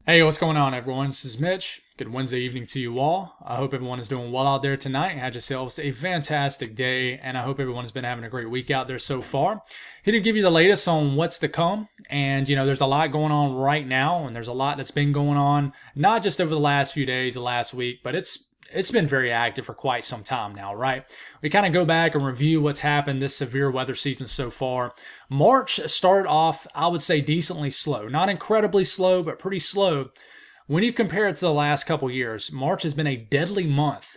Hey, what's going on, everyone? This is Mitch. Good Wednesday evening to you all. I hope everyone is doing well out there tonight and had yourselves a fantastic day, and I hope everyone has been having a great week out there so far. Here to give you the latest on what's to come, and there's a lot going on right now, and there's a lot that's been going on, not just over the last few days, the last week, but it's been very active for quite some time now, right? We kind of go back and review what's happened this severe weather season so far. March started off, I would say, decently slow. Not incredibly slow, but pretty slow. When you compare it to the last couple years, March has been a deadly month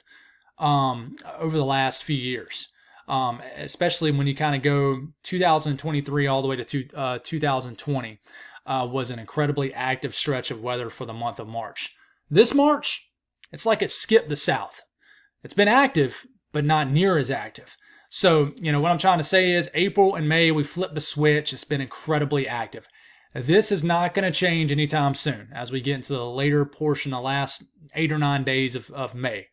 over the last few years. Especially when you kind of go 2023 all the way to 2020 was an incredibly active stretch of weather for the month of March. This March, it's like it skipped the South. It's been active, but not near as active. So, what I'm trying to say is April and May, we flipped the switch. It's been incredibly active. This is not going to change anytime soon as we get into the later portion, the last 8 or 9 days of May.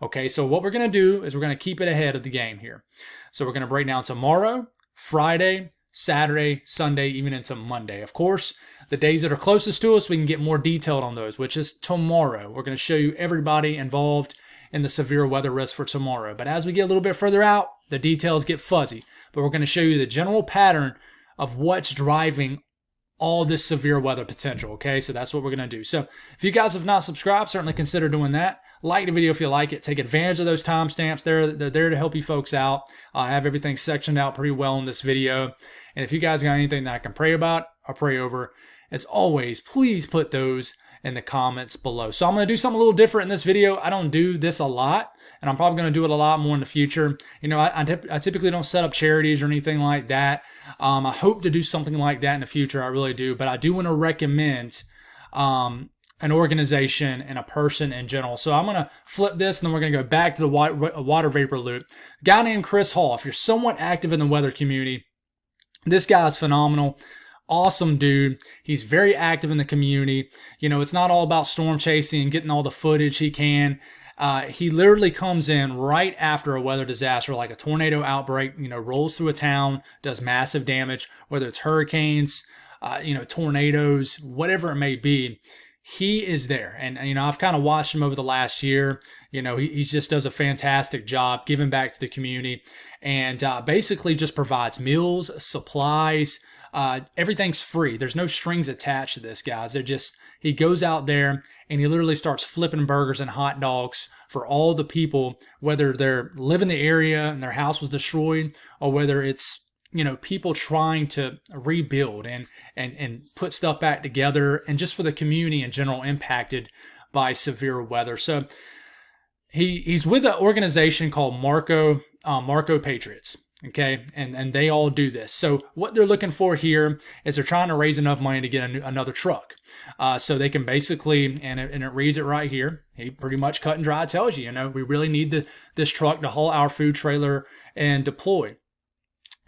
Okay, so what we're going to do is we're going to keep it ahead of the game here. So we're going to break down tomorrow, Friday, Saturday, Sunday, even into Monday. Of course, the days that are closest to us, we can get more detailed on those, which is tomorrow. We're going to show you everybody involved in the severe weather risk for tomorrow. But as we get a little bit further out, the details get fuzzy. But we're going to show you the general pattern of what's driving all this severe weather potential, okay? So that's what we're going to do. So if you guys have not subscribed, certainly consider doing that. Like the video if you like it. Take advantage of those timestamps. They're there to help you folks out. I have everything sectioned out pretty well in this video. And if you guys got anything that I can pray about or pray over, as always, please put those in the comments below. So I'm going to do something a little different in this video. I don't do this a lot, and I'm probably going to do it a lot more in the future. I typically don't set up charities or anything like that. I hope to do something like that in the future. I really do. But I do want to recommend an organization and a person in general. So I'm going to flip this, and then we're going to go back to the water vapor loop. A guy named Chris Hall. If you're somewhat active in the weather community, this guy is phenomenal. Awesome dude. He's very active in the community. It's not all about storm chasing and getting all the footage he can. He literally comes in right after a weather disaster, like a tornado outbreak, rolls through a town, does massive damage, whether it's hurricanes, tornadoes, whatever it may be. He is there. And, I've kind of watched him over the last year. He just does a fantastic job giving back to the community and basically just provides meals, supplies. Everything's free. There's no strings attached to this, guys. He goes out there and he literally starts flipping burgers and hot dogs for all the people, whether they're live in the area and their house was destroyed, or whether it's, people trying to rebuild and put stuff back together, and just for the community in general impacted by severe weather. So he's with an organization called Marco Patriots. Okay, and they all do this. So what they're looking for here is they're trying to raise enough money to get another truck. So they can basically, and it reads it right here. He pretty much cut and dry tells you, we really need this truck to haul our food trailer and deploy.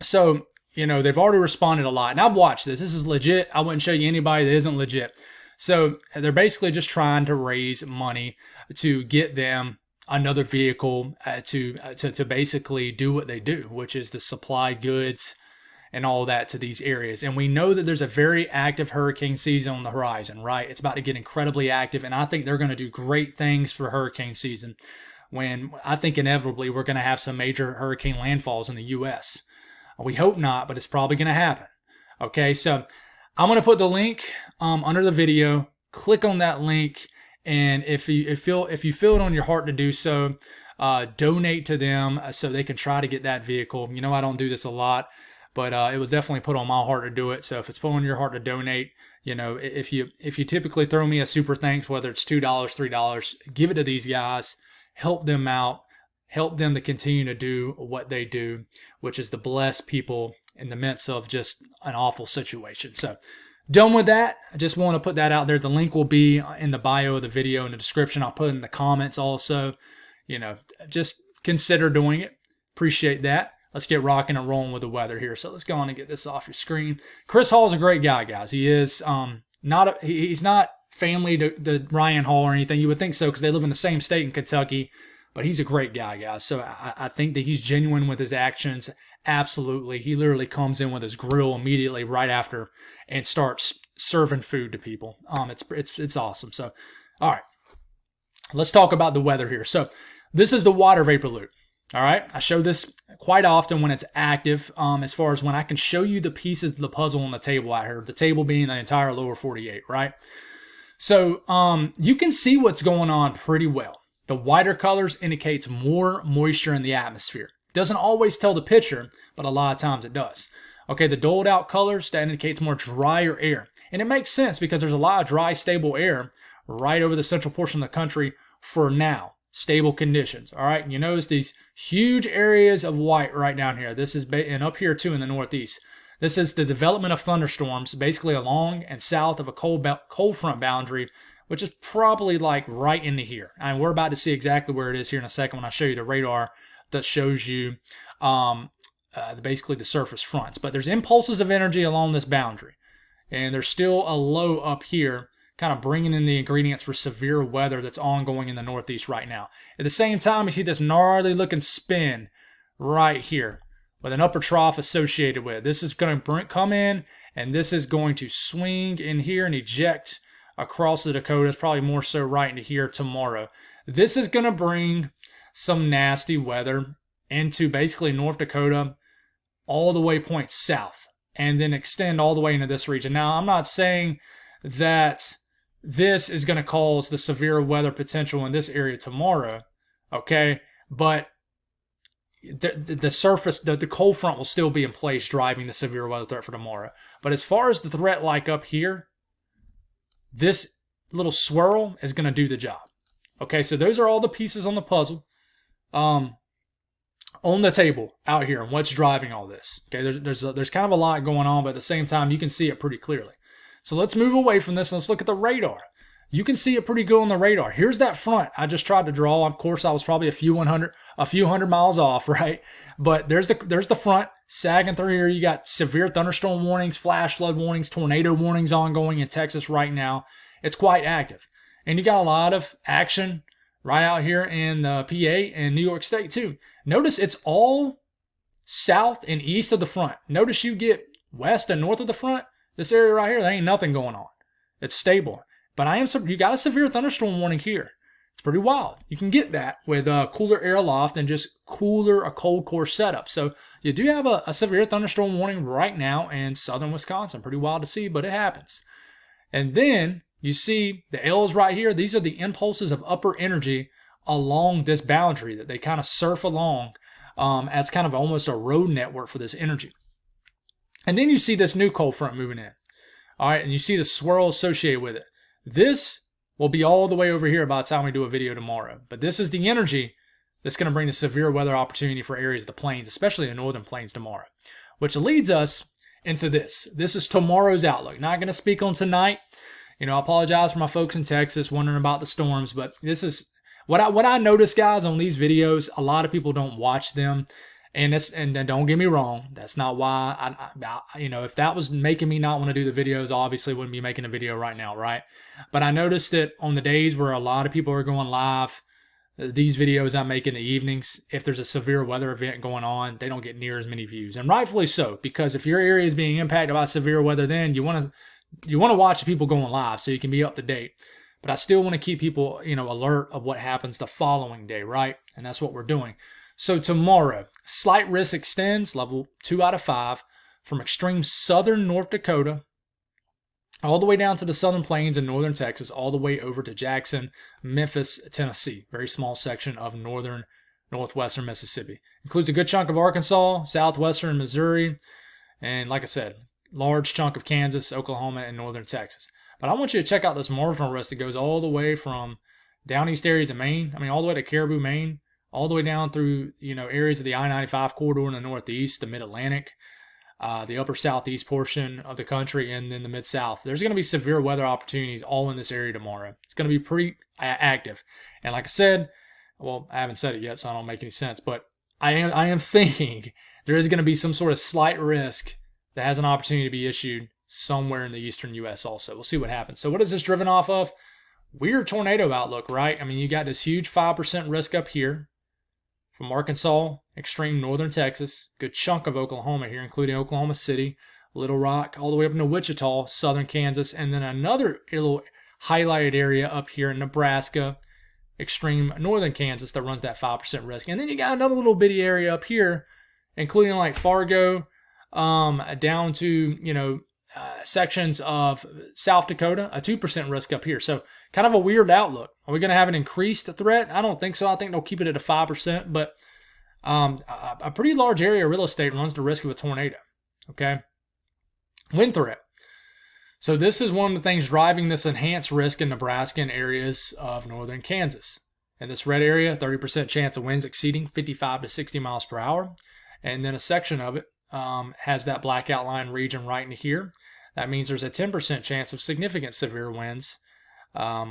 So, they've already responded a lot. And I've watched this. This is legit. I wouldn't show you anybody that isn't legit. So they're basically just trying to raise money to get them another vehicle to basically do what they do, which is to supply goods and all that to these areas. And we know that there's a very active hurricane season on the horizon, right? It's about to get incredibly active, and I think they're going to do great things for hurricane season, when I think inevitably we're going to have some major hurricane landfalls in the U.S. We hope not, but it's probably going to happen. Okay, so I'm going to put the link under the video. Click on that link. And if you feel it on your heart to do so, donate to them so they can try to get that vehicle. I don't do this a lot, but it was definitely put on my heart to do it. So if it's put on your heart to donate, if you typically throw me a super thanks, whether it's $2, $3, give it to these guys, help them out, help them to continue to do what they do, which is to bless people in the midst of just an awful situation. So done with that. I just want to put that out there. The link will be in the bio of the video, in the description. I'll put it in the comments also. Just consider doing it. Appreciate that. Let's get rocking and rolling with the weather here. So let's go on and get this off your screen. Chris Hall is a great guy, guys. He is he's not family to Ryan Hall or anything. You would think so because they live in the same state in Kentucky. But he's a great guy, guys. So I think that he's genuine with his actions. Absolutely. He literally comes in with his grill immediately right after and starts serving food to people. It's awesome. So, all right, let's talk about the weather here. So, this is the water vapor loop. All right, I show this quite often when it's active. As far as when I can show you the pieces of the puzzle on the table out here. The table being the entire lower 48, right? So, you can see what's going on pretty well. The whiter colors indicates more moisture in the atmosphere. Doesn't always tell the picture, but a lot of times it does. Okay, the doled out colors, that indicates more drier air. And it makes sense because there's a lot of dry, stable air right over the central portion of the country for now. Stable conditions, all right? You notice these huge areas of white right down here. This is, and up here too in the northeast. This is the development of thunderstorms, basically along and south of a cold front boundary, which is probably like right into here. And we're about to see exactly where it is here in a second when I show you the radar that shows you basically the surface fronts. But there's impulses of energy along this boundary. And there's still a low up here, kind of bringing in the ingredients for severe weather that's ongoing in the northeast right now. At the same time, you see this gnarly looking spin right here with an upper trough associated with it. This is going to come in, and this is going to swing in here and eject across the Dakotas, probably more so right into here tomorrow. This is going to bring some nasty weather into basically North Dakota all the way point south and then extend all the way into this region. Now, I'm not saying that this is going to cause the severe weather potential in this area tomorrow, okay? But the surface, the cold front will still be in place driving the severe weather threat for tomorrow. But as far as the threat like up here, this little swirl is going to do the job. Okay, so those are all the pieces on the puzzle on the table out here and what's driving all this. Okay, there's kind of a lot going on, but at the same time, you can see it pretty clearly. So let's move away from this and let's look at the radar. You can see it pretty good on the radar. Here's that front I just tried to draw. Of course, I was probably a few hundred miles off, right? But there's the front sagging through here. You got severe thunderstorm warnings, flash flood warnings, tornado warnings ongoing in Texas right now. It's quite active. And you got a lot of action right out here in PA and New York State too. Notice it's all south and east of the front. Notice you get west and north of the front. This area right here, there ain't nothing going on. It's stable. But you got a severe thunderstorm warning here. It's pretty wild. You can get that with cooler air aloft and just a cold core setup. So you do have a severe thunderstorm warning right now in southern Wisconsin. Pretty wild to see, but it happens. And then you see the L's right here. These are the impulses of upper energy along this boundary that they kind of surf along as kind of almost a road network for this energy. And then you see this new cold front moving in. All right, and you see the swirl associated with it. This will be all the way over here by the time we do a video tomorrow. But this is the energy that's going to bring the severe weather opportunity for areas of the plains, especially the northern plains tomorrow. Which leads us into this. This is tomorrow's outlook. Not going to speak on tonight. I apologize for my folks in Texas wondering about the storms, but this is what I notice, guys, on these videos. A lot of people don't watch them. And don't get me wrong, that's not why if that was making me not want to do the videos, obviously wouldn't be making a video right now, right? But I noticed that on the days where a lot of people are going live, these videos I make in the evenings, if there's a severe weather event going on, they don't get near as many views. And rightfully so, because if your area is being impacted by severe weather, then you want to watch the people going live so you can be up to date. But I still want to keep people, alert of what happens the following day, right? And that's what we're doing. So tomorrow, slight risk extends, level 2 out of 5, from extreme southern North Dakota all the way down to the southern plains in northern Texas, all the way over to Jackson, Memphis, Tennessee. Very small section of northwestern Mississippi. Includes a good chunk of Arkansas, southwestern Missouri, and like I said, large chunk of Kansas, Oklahoma, and northern Texas. But I want you to check out this marginal risk that goes all the way from down east areas of Maine, all the way to Caribou, Maine, all the way down through, areas of the I-95 corridor in the northeast, the mid-Atlantic, the upper southeast portion of the country, and then the mid-south. There's going to be severe weather opportunities all in this area tomorrow. It's going to be pretty active. And like I said, well, I haven't said it yet, so I don't make any sense, but I am thinking there is going to be some sort of slight risk that has an opportunity to be issued somewhere in the eastern U.S. also. We'll see what happens. So what is this driven off of? Weird tornado outlook, right? You got this huge 5% risk up here. From Arkansas, extreme northern Texas, good chunk of Oklahoma here, including Oklahoma City, Little Rock, all the way up into Wichita, southern Kansas, and then another little highlighted area up here in Nebraska, extreme northern Kansas, that runs that 5% risk. And then you got another little bitty area up here, including like Fargo, down to, sections of South Dakota, a 2% risk up here. So kind of a weird outlook. Are we going to have an increased threat? I don't think so. I think they'll keep it at a 5%, but a pretty large area of real estate runs the risk of a tornado. Okay. Wind threat. So this is one of the things driving this enhanced risk in Nebraska and areas of northern Kansas. In this red area, 30% chance of winds exceeding 55 to 60 miles per hour. And then a section of it has that black outline region right in here. That means there's a 10% chance of significant severe winds,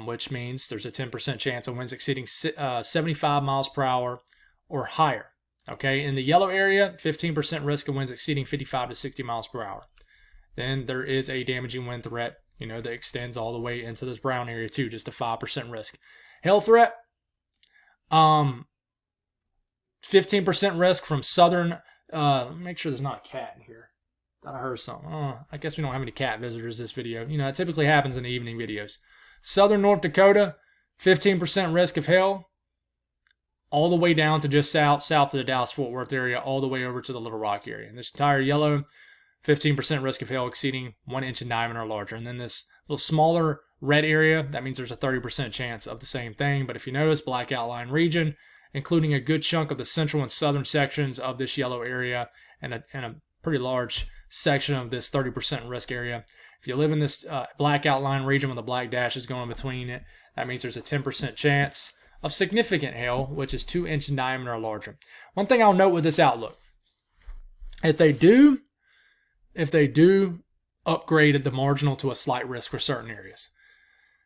which means there's a 10% chance of winds exceeding 75 miles per hour or higher. Okay, in the yellow area, 15% risk of winds exceeding 55 to 60 miles per hour. Then there is a damaging wind threat, that extends all the way into this brown area too, just a 5% risk. Hail threat, 15% risk from southern. Let me make sure there's not a cat in here. Thought I heard something. I guess we don't have any cat visitors this video. It typically happens in the evening videos. Southern North Dakota, 15% risk of hail, all the way down to just south of the Dallas-Fort Worth area, all the way over to the Little Rock area. And this entire yellow, 15% risk of hail exceeding 1 inch in diameter or larger. And then this little smaller red area, that means there's a 30% chance of the same thing. But if you notice, black outline region, including a good chunk of the central and southern sections of this yellow area, and a pretty large section of this 30% risk area. If you live in this black outline region with the black dashes going between it, that means there's a 10% chance of significant hail, which is 2 inch in diameter or larger. One thing I'll note with this outlook, if they do upgrade the marginal to a slight risk for certain areas,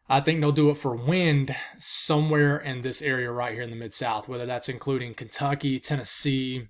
I think they'll do it for wind somewhere in this area right here in the Mid-South, whether that's including Kentucky, Tennessee,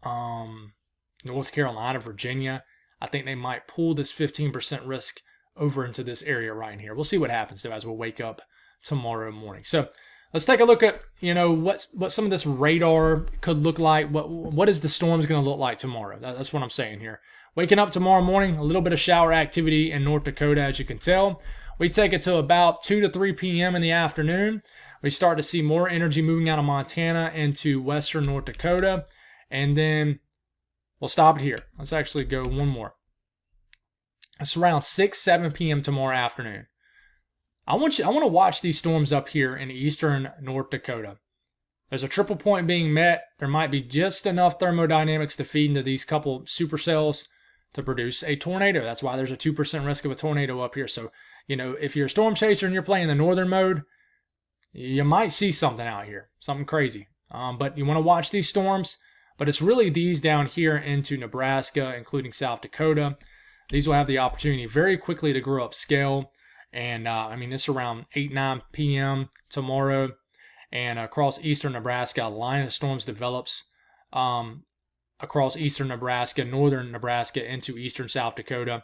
North Carolina, Virginia. I think they might pull this 15% risk over into this area right in here. We'll see what happens, though, as we'll wake up tomorrow morning. So let's take a look at, what some of this radar could look like. What is the storms going to look like tomorrow? That's what I'm saying here. Waking up tomorrow morning, a little bit of shower activity in North Dakota, as you can tell. We take it to about 2 to 3 p.m. in the afternoon. We start to see more energy moving out of Montana into western North Dakota. And then we'll stop it here. Let's actually go one more. It's around 6, 7 p.m. tomorrow afternoon. I want to watch these storms up here in eastern North Dakota. There's a triple point being met. There might be just enough thermodynamics to feed into these couple supercells to produce a tornado. That's why there's a 2% risk of a tornado up here. So, if you're a storm chaser and you're playing the northern mode, you might see something out here, something crazy. But you want to watch these storms. But it's really these down here into Nebraska, including South Dakota. These will have the opportunity very quickly to grow up scale. And, it's around 8, 9 p.m. tomorrow. And across eastern Nebraska, a line of storms develops across eastern Nebraska, northern Nebraska, into eastern South Dakota,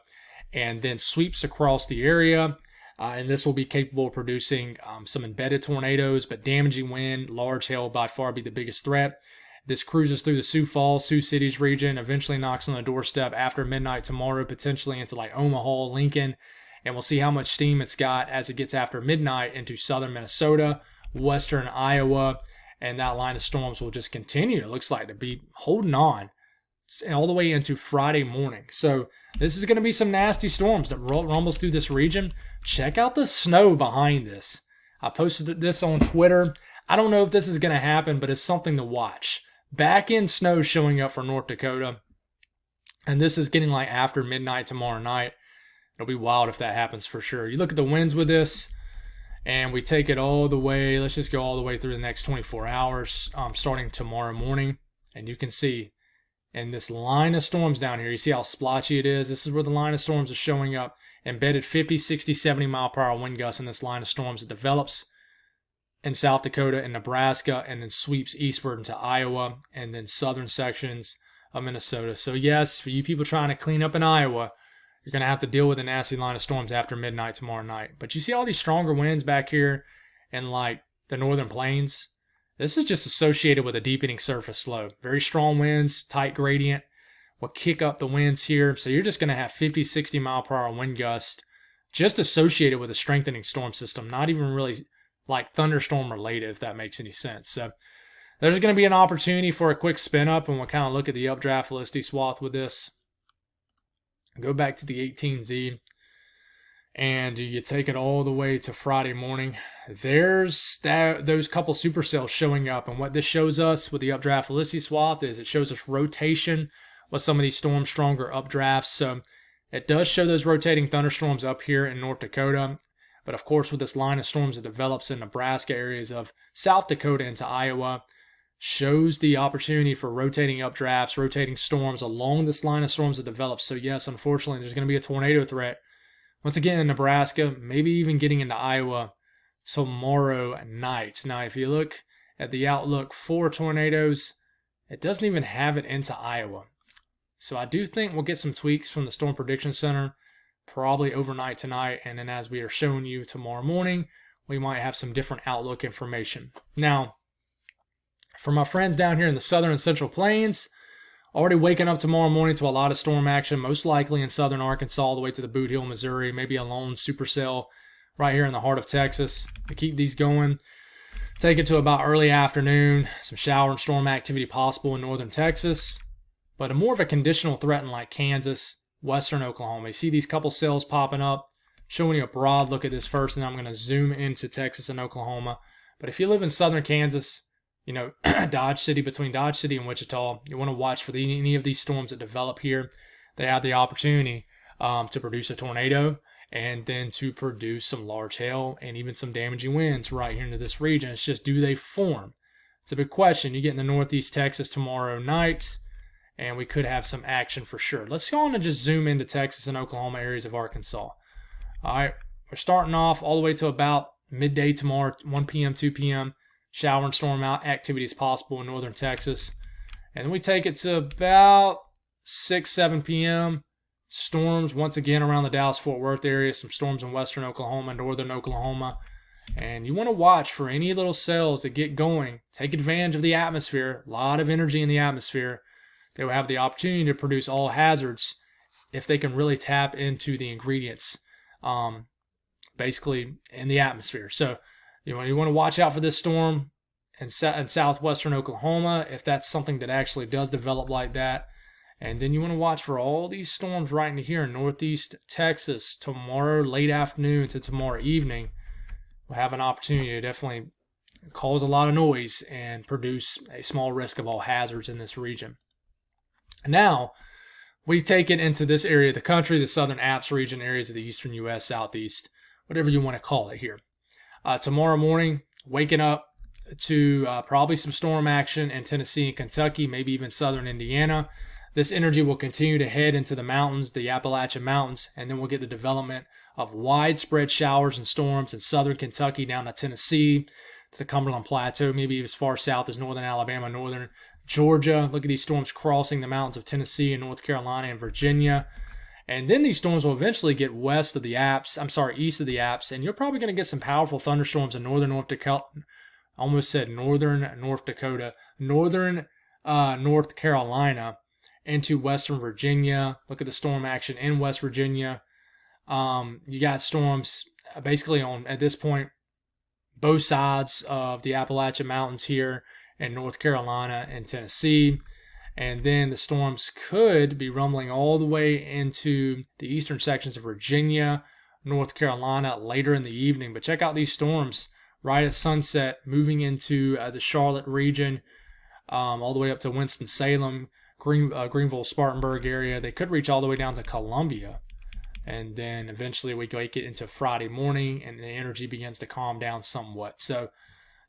and then sweeps across the area. And this will be capable of producing some embedded tornadoes, but damaging wind, large hail by far be the biggest threat. This cruises through the Sioux Falls, Sioux Cities region, eventually knocks on the doorstep after midnight tomorrow, potentially into like Omaha, Lincoln, and we'll see how much steam it's got as it gets after midnight into southern Minnesota, western Iowa, and that line of storms will just continue, it looks like, to be holding on all the way into Friday morning. So this is going to be some nasty storms that rumbles through this region. Check out the snow behind this. I posted this on Twitter. I don't know if this is going to happen, but it's something to watch. Back end snow showing up for North Dakota. And this is getting like after midnight tomorrow night. It'll be wild if that happens for sure. You look at the winds with this, and we take it all the way. Let's just go all the way through the next 24 hours, starting tomorrow morning. And you can see in this line of storms down here, you see how splotchy it is. This is where the line of storms is showing up. Embedded 50, 60, 70 mile per hour wind gusts in this line of storms. It develops in South Dakota and Nebraska, and then sweeps eastward into Iowa, and then southern sections of Minnesota. So yes, for you people trying to clean up in Iowa, you're going to have to deal with a nasty line of storms after midnight tomorrow night. But you see all these stronger winds back here in like the northern plains? This is just associated with a deepening surface slope. Very strong winds, tight gradient. will kick up the winds here. So you're just going to have 50, 60 mile per hour wind gust just associated with a strengthening storm system, not even really like thunderstorm related, if that makes any sense. So there's going to be an opportunity for a quick spin up, and we'll kind of look at the updraft velocity swath with this. Go back to the 18Z, and you take it all the way to Friday morning. There's those couple supercells showing up, and what this shows us with the updraft velocity swath is it shows us rotation with some of these storms, stronger updrafts. So it does show those rotating thunderstorms up here in North Dakota. But of course, with this line of storms that develops in Nebraska areas of South Dakota into Iowa, shows the opportunity for rotating updrafts, rotating storms along this line of storms that develops. So yes, unfortunately, there's going to be a tornado threat once again in Nebraska, maybe even getting into Iowa tomorrow night. Now, if you look at the outlook for tornadoes, it doesn't even have it into Iowa. So I do think we'll get some tweaks from the Storm Prediction Center probably overnight tonight, and then as we are showing you tomorrow morning, we might have some different outlook information. Now, for my friends down here in the southern and central plains, already waking up tomorrow morning to a lot of storm action, most likely in southern Arkansas all the way to the Boot Hill, Missouri, maybe a lone supercell right here in the heart of Texas. To keep these going, take it to about early afternoon, some shower and storm activity possible in northern Texas, but a more of a conditional threat in like Kansas, western Oklahoma. You see these couple cells popping up, showing you a broad look at this first, and then I'm going to zoom into Texas and Oklahoma. But if you live in southern Kansas, you know, Dodge City, between Dodge City and Wichita, you want to watch for any of these storms that develop here. They have the opportunity to produce a tornado and then to produce some large hail and even some damaging winds right here into this region. It's just, do they form? It's a big question. You get into northeast Texas tomorrow night, and we could have some action for sure. Let's go on and just zoom into Texas and Oklahoma areas of Arkansas. All right, we're starting off all the way to about midday tomorrow, 1 p.m., 2 p.m., shower and storm out activities possible in northern Texas. And then we take it to about 6, 7 p.m. Storms once again around the Dallas-Fort Worth area. Some storms in western Oklahoma, northern Oklahoma. And you want to watch for any little cells that get going. Take advantage of the atmosphere. A lot of energy in the atmosphere. They will have the opportunity to produce all hazards if they can really tap into the ingredients basically in the atmosphere. So you want to watch out for this storm in southwestern Oklahoma, if that's something that actually does develop like that. And then you want to watch for all these storms right in here in northeast Texas tomorrow late afternoon to tomorrow evening. We'll have an opportunity to definitely cause a lot of noise and produce a small risk of all hazards in this region. Now, we take it into this area of the country, the southern Alps region, areas of the eastern U.S., southeast, whatever you want to call it here. Tomorrow morning, waking up to probably some storm action in Tennessee and Kentucky, maybe even southern Indiana. This energy will continue to head into the mountains, the Appalachian Mountains, and then we'll get the development of widespread showers and storms in southern Kentucky down to Tennessee, to the Cumberland Plateau, maybe as far south as northern Alabama, northern Georgia. Look at these storms crossing the mountains of Tennessee and North Carolina and Virginia. And then these storms will eventually get east of the Alps, and you're probably going to get some powerful thunderstorms in northern North Dakota. I almost said northern North Dakota, northern North Carolina into western Virginia. Look at the storm action in West Virginia. You got storms basically on, at this point, both sides of the Appalachian Mountains here in North Carolina and Tennessee. And then the storms could be rumbling all the way into the eastern sections of Virginia, North Carolina later in the evening. But check out these storms right at sunset, moving into the Charlotte region, all the way up to Winston-Salem, Greenville, Spartanburg area. They could reach all the way down to Columbia. And then eventually we make it into Friday morning, and the energy begins to calm down somewhat. So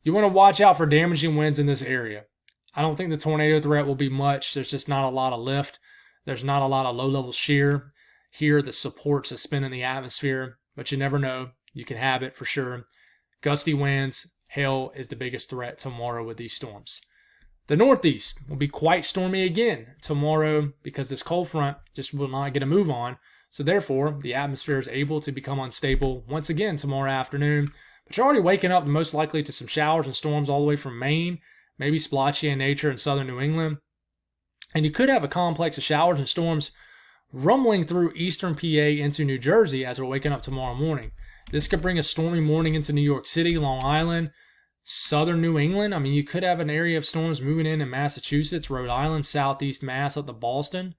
you want to watch out for damaging winds in this area. I don't think the tornado threat will be much. There's just not a lot of lift. There's not a lot of low-level shear here that supports a spin in the atmosphere, but you never know. You can have it for sure. Gusty winds, hail is the biggest threat tomorrow with these storms. The Northeast will be quite stormy again tomorrow because this cold front just will not get a move on. So therefore, the atmosphere is able to become unstable once again tomorrow afternoon. But you're already waking up most likely to some showers and storms all the way from Maine, maybe splotchy in nature in southern New England. And you could have a complex of showers and storms rumbling through eastern PA into New Jersey as we're waking up tomorrow morning. This could bring a stormy morning into New York City, Long Island, southern New England. I mean, you could have an area of storms moving in Massachusetts, Rhode Island, southeast Mass up to Boston.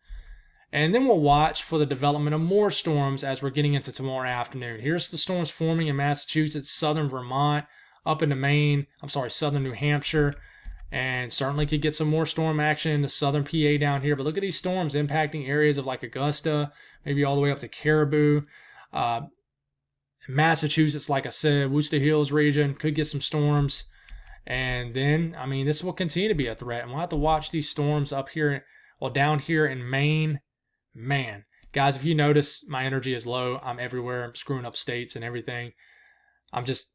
And then we'll watch for the development of more storms as we're getting into tomorrow afternoon. Here's the storms forming in Massachusetts, southern Vermont, up into Maine, southern New Hampshire, and certainly could get some more storm action in the southern PA down here. But look at these storms impacting areas of like Augusta, maybe all the way up to Caribou. Massachusetts, like I said, Worcester Hills region could get some storms. And then, I mean, this will continue to be a threat. And we'll have to watch these storms up here, down here in Maine. Man, guys, if you notice, my energy is low. I'm everywhere. I'm screwing up states and everything. I'm just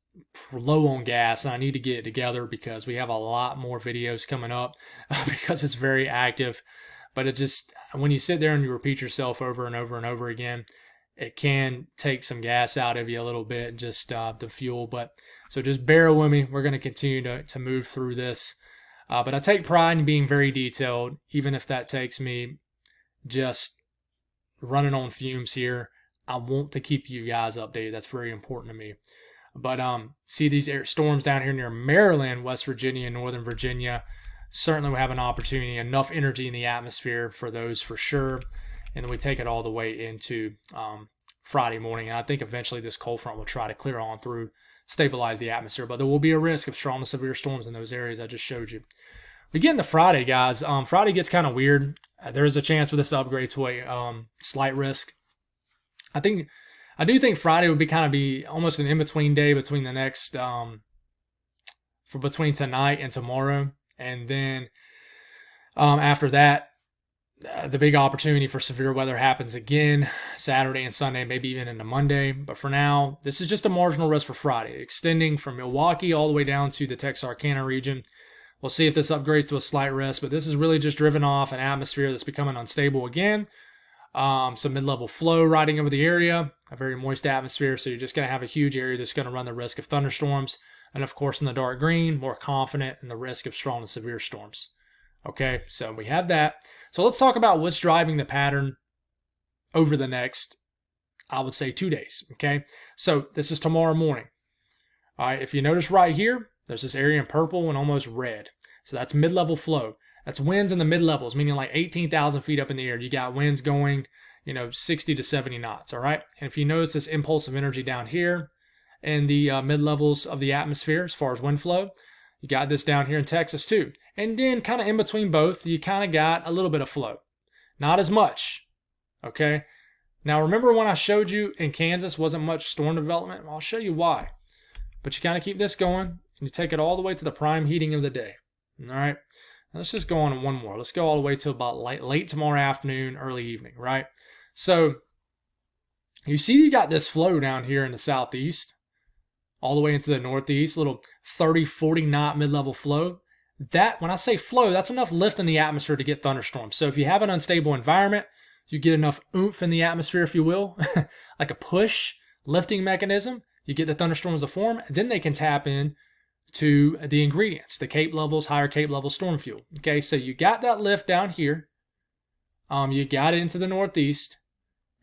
low on gas, and I need to get it together because we have a lot more videos coming up because it's very active. But it just, when you sit there and you repeat yourself over and over and over again, it can take some gas out of you a little bit, just the fuel. But so just bear with me. We're going to continue to move through this. But I take pride in being very detailed, even if that takes me just running on fumes here. I want to keep you guys updated. That's very important to me. But see these storms down here near Maryland, West Virginia, and Northern Virginia. Certainly we have an opportunity, enough energy in the atmosphere for those for sure. And then we take it all the way into Friday morning. And I think eventually this cold front will try to clear on through, stabilize the atmosphere. But there will be a risk of strong to severe storms in those areas I just showed you. We get into Friday, guys. Friday gets kind of weird. There is a chance for this to upgrade to a slight risk. I do think Friday would be almost an in-between day between the next, between tonight and tomorrow. And then after that, the big opportunity for severe weather happens again Saturday and Sunday, maybe even into Monday. But for now, this is just a marginal risk for Friday, extending from Milwaukee all the way down to the Texarkana region. We'll see if this upgrades to a slight risk, but this is really just driven off an atmosphere that's becoming unstable again. Some mid-level flow riding over the area, a very moist atmosphere, so you're just going to have a huge area that's going to run the risk of thunderstorms. And of course, in the dark green, more confident in the risk of strong and severe storms. Okay, so we have that. So let's talk about what's driving the pattern over the next, I would say, 2 days. Okay, so this is tomorrow morning. All right, if you notice right here, there's this area in purple and almost red. So that's mid-level flow. That's winds in the mid-levels, meaning like 18,000 feet up in the air. You got winds going, 60 to 70 knots, all right? And if you notice this impulse of energy down here in the mid-levels of the atmosphere as far as wind flow, you got this down here in Texas too. And then kind of in between both, you kind of got a little bit of flow. Not as much, okay? Now, remember when I showed you in Kansas wasn't much storm development? Well, I'll show you why. But you kind of keep this going, and you take it all the way to the prime heating of the day. All right? Now let's just go on one more. Let's go all the way to about late tomorrow afternoon, early evening, right? So you see you got this flow down here in the southeast, all the way into the northeast, little 30, 40 knot mid-level flow. That, when I say flow, that's enough lift in the atmosphere to get thunderstorms. So if you have an unstable environment, you get enough oomph in the atmosphere, if you will, like a push lifting mechanism, you get the thunderstorms to form, then they can tap in to the ingredients, the Cape levels, higher Cape level storm fuel. Okay, so you got that lift down here, you got it into the northeast,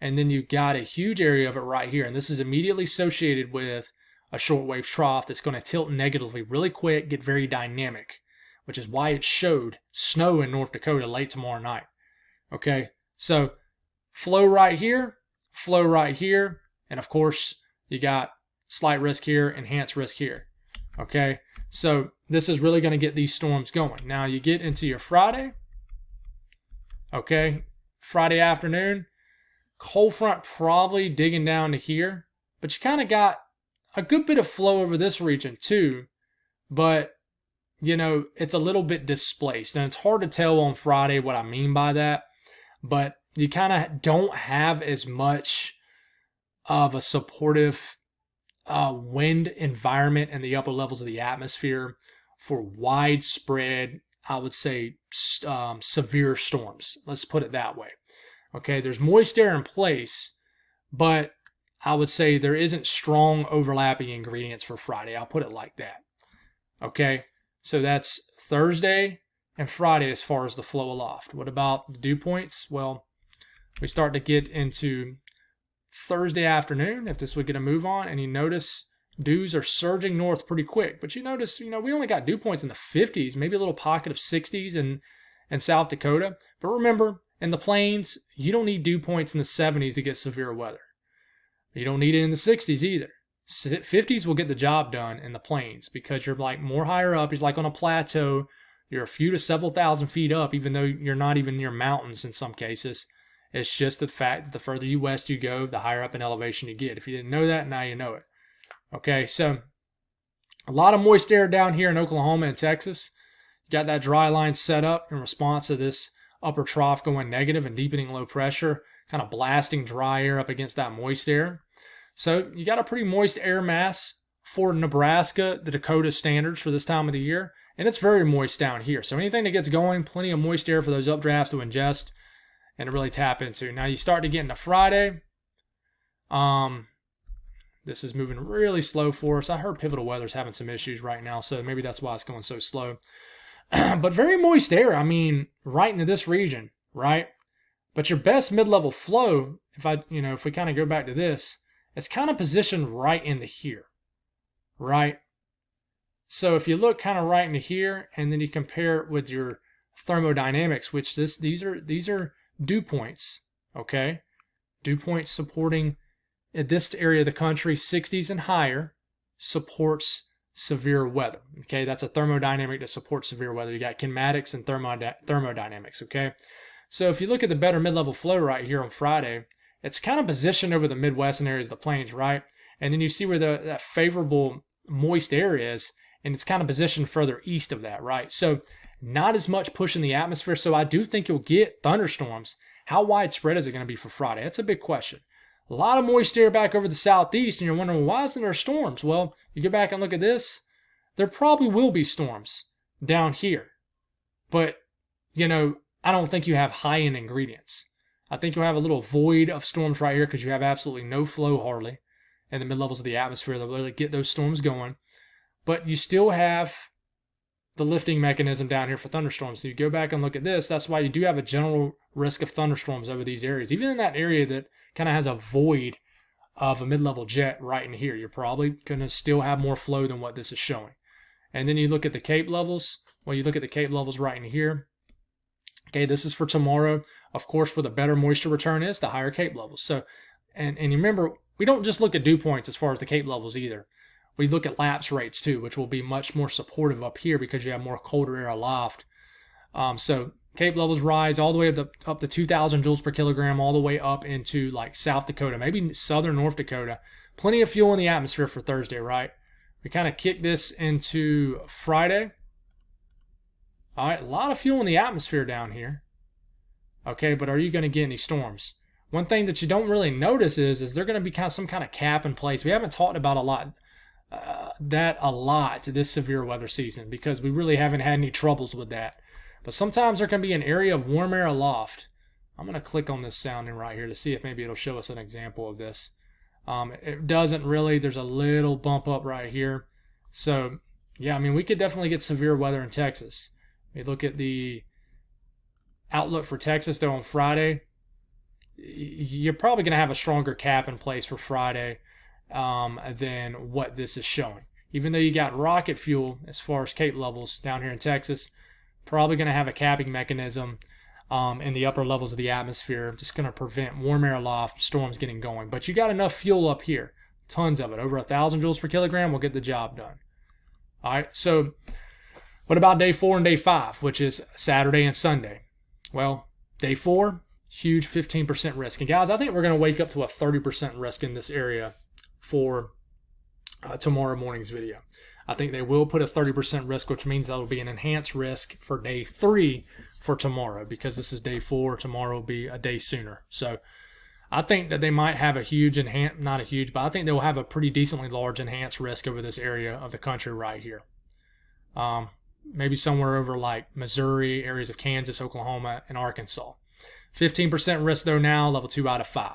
and then you got a huge area of it right here. And this is immediately associated with a shortwave trough that's going to tilt negatively really quick, get very dynamic, which is why it showed snow in North Dakota late tomorrow night. Okay, so flow right here, and of course, you got slight risk here, enhanced risk here. Okay, so this is really going to get these storms going. Now you get into your Friday. Okay, Friday afternoon, cold front probably digging down to here, but you kind of got a good bit of flow over this region too, but it's a little bit displaced, and it's hard to tell on Friday what I mean by that, but you kind of don't have as much of a supportive wind environment in the upper levels of the atmosphere for widespread, I would say, severe storms. Let's put it that way. Okay, there's moist air in place, but I would say there isn't strong overlapping ingredients for Friday. I'll put it like that. Okay, so that's Thursday, and Friday as far as the flow aloft. What about the dew points? Well, we start to get into Thursday afternoon, if this would get a move on, and you notice dews are surging north pretty quick. But you notice, we only got dew points in the 50s, maybe a little pocket of 60s in South Dakota. But remember, in the plains, you don't need dew points in the 70s to get severe weather. You don't need it in the 60s either. 50s will get the job done in the plains because you're like more higher up. You're like on a plateau. You're a few to several thousand feet up, even though you're not even near mountains in some cases. It's just the fact that the further you west you go, the higher up in elevation you get. If you didn't know that, now you know it. Okay, so a lot of moist air down here in Oklahoma and Texas. You got that dry line set up in response to this upper trough going negative and deepening low pressure, kind of blasting dry air up against that moist air. So you got a pretty moist air mass for Nebraska, the Dakota standards for this time of the year, and it's very moist down here. So anything that gets going, plenty of moist air for those updrafts to ingest and to really tap into. Now you start to get into Friday. This is moving really slow for us. I heard Pivotal Weather's having some issues right now, so maybe that's why it's going so slow. But very moist air, right into this region, right? But your best mid-level flow, if we kind of go back to this, it's kind of positioned right into here, right? So if you look kind of right into here, and then you compare it with your thermodynamics, which these are dew points, okay? Dew points supporting in this area of the country, 60s and higher, supports severe weather, okay? That's a thermodynamic that supports severe weather. You got kinematics and thermodynamics, okay? So if you look at the better mid-level flow right here on Friday, it's kind of positioned over the Midwest and areas of the plains, right? And then you see where that favorable moist air is, and it's kind of positioned further east of that, right? So not as much push in the atmosphere. So I do think you'll get thunderstorms. How widespread is it going to be for Friday? That's a big question. A lot of moist air back over the southeast, and you're wondering, why isn't there storms? Well, you go back and look at this. There probably will be storms down here. But, I don't think you have high-end ingredients. I think you'll have a little void of storms right here because you have absolutely no flow hardly in the mid-levels of the atmosphere that really get those storms going. But you still have the lifting mechanism down here for thunderstorms. So you go back and look at this. That's why you do have a general risk of thunderstorms over these areas. Even in that area that kind of has a void of a mid-level jet right in here, you're probably going to still have more flow than what this is showing. And then you look at the Cape levels. Well, you look at the Cape levels right in here. Okay, this is for tomorrow. Of course, where the better moisture return is, the higher Cape levels. So, and remember, we don't just look at dew points as far as the Cape levels either. We look at lapse rates too, which will be much more supportive up here because you have more colder air aloft. So Cape levels rise all the way up to 2,000 joules per kilogram, all the way up into like South Dakota, maybe southern North Dakota. Plenty of fuel in the atmosphere for Thursday, right? We kind of kick this into Friday. All right, a lot of fuel in the atmosphere down here. Okay, but are you going to get any storms? One thing that you don't really notice is there going to be some kind of cap in place. We haven't talked about a lot this severe weather season because we really haven't had any troubles with that. But sometimes there can be an area of warm air aloft. I'm going to click on this sounding right here to see if maybe it'll show us an example of this. It doesn't really. There's a little bump up right here. So, yeah, we could definitely get severe weather in Texas. We look at the outlook for Texas, though, on Friday. You're probably going to have a stronger cap in place for Friday than what this is showing. Even though you got rocket fuel as far as Cape levels down here in Texas, probably going to have a capping mechanism in the upper levels of the atmosphere, just going to prevent warm air aloft, storms getting going. But you got enough fuel up here, tons of it, over 1,000 joules per kilogram will get the job done. All right, so what about day 4 and day 5, which is Saturday and Sunday? Well, day 4, huge 15% risk. And guys, I think we're going to wake up to a 30% risk in this area for tomorrow morning's video. I think they will put a 30% risk, which means that will be an enhanced risk for day 3 for tomorrow, because this is day 4. Tomorrow will be a day sooner. So I think that they might have a huge not a huge, but I think they'll have a pretty decently large enhanced risk over this area of the country right here. Maybe somewhere over like Missouri, areas of Kansas, Oklahoma, and Arkansas. 15% risk though now, level 2 out of 5.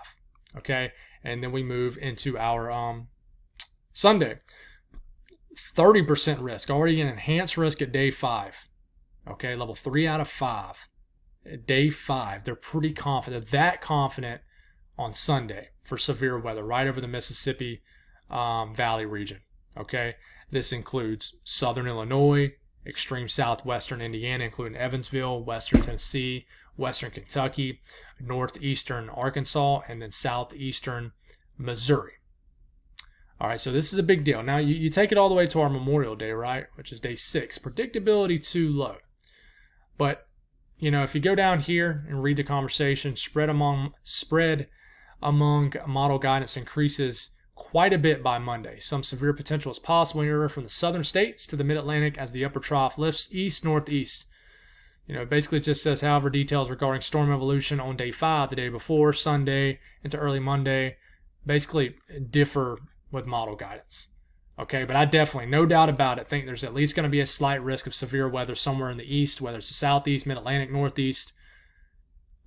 Okay, and then we move into our Sunday. 30% risk, already an enhanced risk at day 5. Okay, level 3 out of 5. Day 5, they're pretty confident, that confident on Sunday for severe weather right over the Mississippi Valley region. Okay, this includes southern Illinois, extreme southwestern Indiana, including Evansville, western Tennessee, western Kentucky, northeastern Arkansas, and then southeastern Missouri. All right, so this is a big deal. Now, you take it all the way to our Memorial Day, right, which is day 6. Predictability too low. But, if you go down here and read the conversation, spread among model guidance increases quite a bit by Monday. Some severe potential is possible anywhere from the southern states to the mid-Atlantic as the upper trough lifts east-northeast. It basically just says, however, details regarding storm evolution on day 5, the day before, Sunday, into early Monday, basically differ with model guidance. Okay, but I definitely, no doubt about it, think there's at least going to be a slight risk of severe weather somewhere in the east, whether it's the southeast, mid-Atlantic, northeast,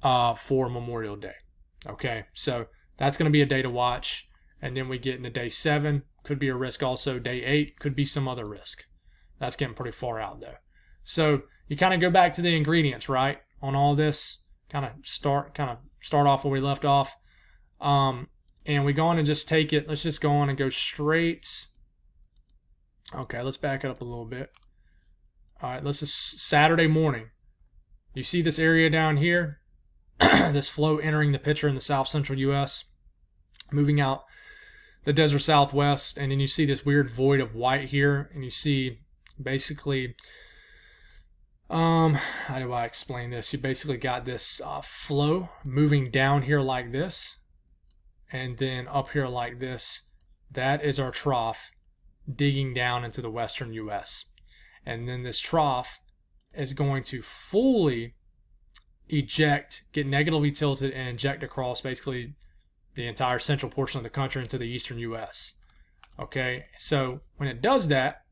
for Memorial Day. Okay, so that's going to be a day to watch. And then we get into day 7, could be a risk also. Day 8 could be some other risk. That's getting pretty far out though. So you kind of go back to the ingredients, right? On all this, kind of start off where we left off. And we go on and just take it. Let's just go on and go straight. Okay, let's back it up a little bit. All right, let's just Saturday morning. You see this area down here? This flow entering the picture in the south central U.S., moving out the desert southwest, and then you see this weird void of white here, and you see basically, how do I explain this? You basically got this flow moving down here like this, and then up here like this. That is our trough digging down into the western U.S. And then this trough is going to fully eject, get negatively tilted, and inject across basically the entire central portion of the country into the eastern U.S. Okay, so when it does that,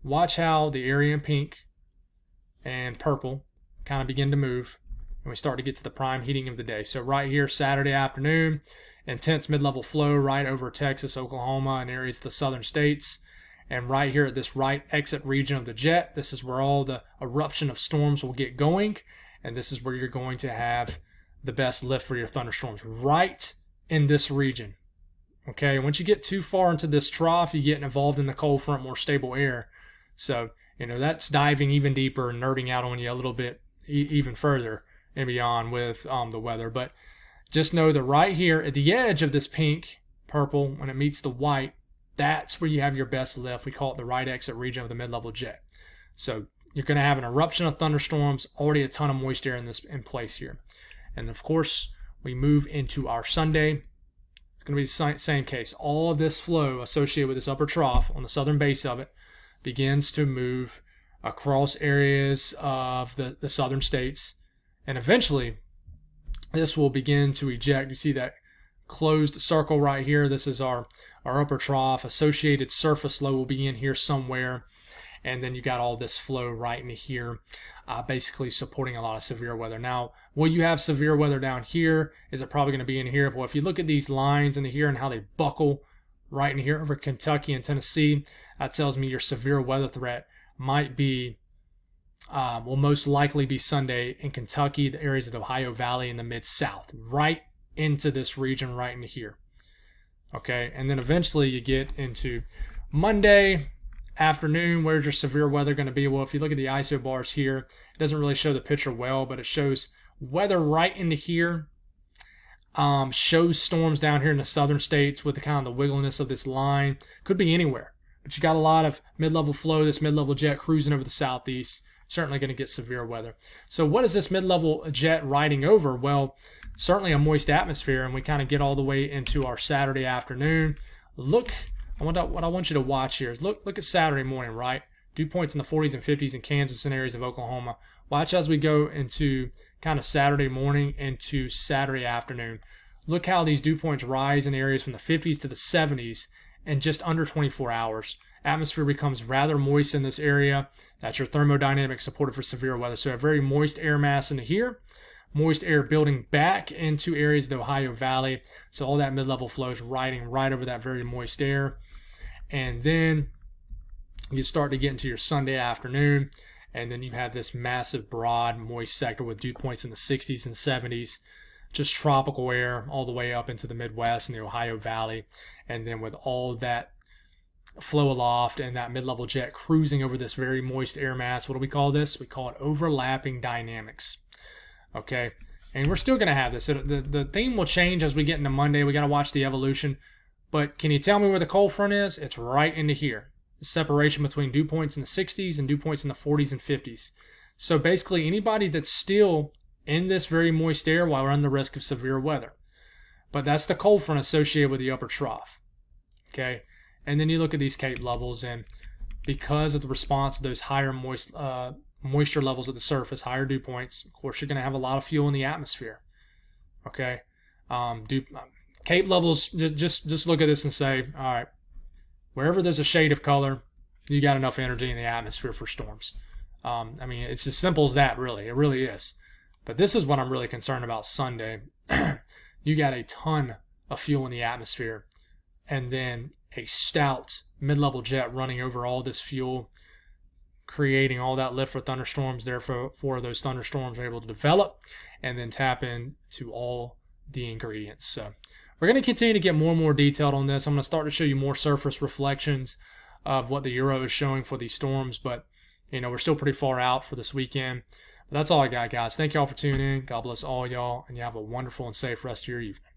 watch how the area in pink and purple kind of begin to move, and we start to get to the prime heating of the day. So right here, Saturday afternoon, intense mid-level flow right over Texas, Oklahoma, and areas of the southern states. And right here at this right exit region of the jet, this is where all the eruption of storms will get going. And this is where you're going to have the best lift for your thunderstorms, right in this region. Okay, once you get too far into this trough, you get involved in the cold front, more stable air. So, that's diving even deeper and nerding out on you a little bit even further and beyond with the weather. But just know that right here at the edge of this pink, purple, when it meets the white, that's where you have your best lift. We call it the right exit region of the mid-level jet. So you're going to have an eruption of thunderstorms, already a ton of moist air in place here. And of course, we move into our Sunday. It's going to be the same case. All of this flow associated with this upper trough on the southern base of it begins to move across areas of the southern states. And eventually, this will begin to eject. You see that closed circle right here. This is our upper trough. Associated surface low will be in here somewhere. And then you got all this flow right into here, basically supporting a lot of severe weather. Now, will you have severe weather down here? Is it probably going to be in here? Well, if you look at these lines in here and how they buckle right in here over Kentucky and Tennessee, that tells me your severe weather threat might be, will most likely be Sunday in Kentucky, the areas of the Ohio Valley and the Mid-South, right into this region, right into here. Okay, and then eventually you get into Monday afternoon. Where's your severe weather going to be? Well, if you look at the ISO bars here, it doesn't really show the picture well, but it shows weather right into here. Shows storms down here in the southern states with the kind of the wiggliness of this line. Could be anywhere, but you got a lot of mid-level flow, this mid-level jet cruising over the southeast. Certainly going to get severe weather. So what is this mid-level jet riding over? Well, certainly a moist atmosphere, and we kind of get all the way into our Saturday afternoon. Look, what I want you to watch here is look at Saturday morning, right? Dew points in the 40s and 50s in Kansas and areas of Oklahoma. Watch as we go into kind of Saturday morning into Saturday afternoon. Look how these dew points rise in areas from the 50s to the 70s in just under 24 hours. Atmosphere becomes rather moist in this area. That's your thermodynamic supported for severe weather. So a very moist air mass into here. Moist air building back into areas of the Ohio Valley. So all that mid-level flow is riding right over that very moist air. And then you start to get into your Sunday afternoon. And then you have this massive, broad, moist sector with dew points in the 60s and 70s, just tropical air all the way up into the Midwest and the Ohio Valley. And then with all that flow aloft and that mid-level jet cruising over this very moist air mass, what do we call this? We call it overlapping dynamics. Okay, and we're still going to have this. The theme will change as we get into Monday. We got to watch the evolution. But can you tell me where the cold front is? It's right into here. The separation between dew points in the 60s and dew points in the 40s and 50s. So basically anybody that's still in this very moist air will run the risk of severe weather. But that's the cold front associated with the upper trough. Okay, and then you look at these Cape levels, and because of the response of those higher moisture levels at the surface, higher dew points, of course, you're going to have a lot of fuel in the atmosphere. Okay, Cape levels, just look at this and say, all right, wherever there's a shade of color, you got enough energy in the atmosphere for storms. I mean, it's as simple as that, really. It really is. But this is what I'm really concerned about Sunday. You got a ton of fuel in the atmosphere, and then a stout mid-level jet running over all this fuel, creating all that lift for thunderstorms. Therefore, those thunderstorms are able to develop and then tap into all the ingredients. So we're going to continue to get more and more detailed on this. I'm going to start to show you more surface reflections of what the Euro is showing for these storms, but we're still pretty far out for this weekend. But that's all I got, guys. Thank y'all for tuning in. God bless all y'all, and you have a wonderful and safe rest of your evening.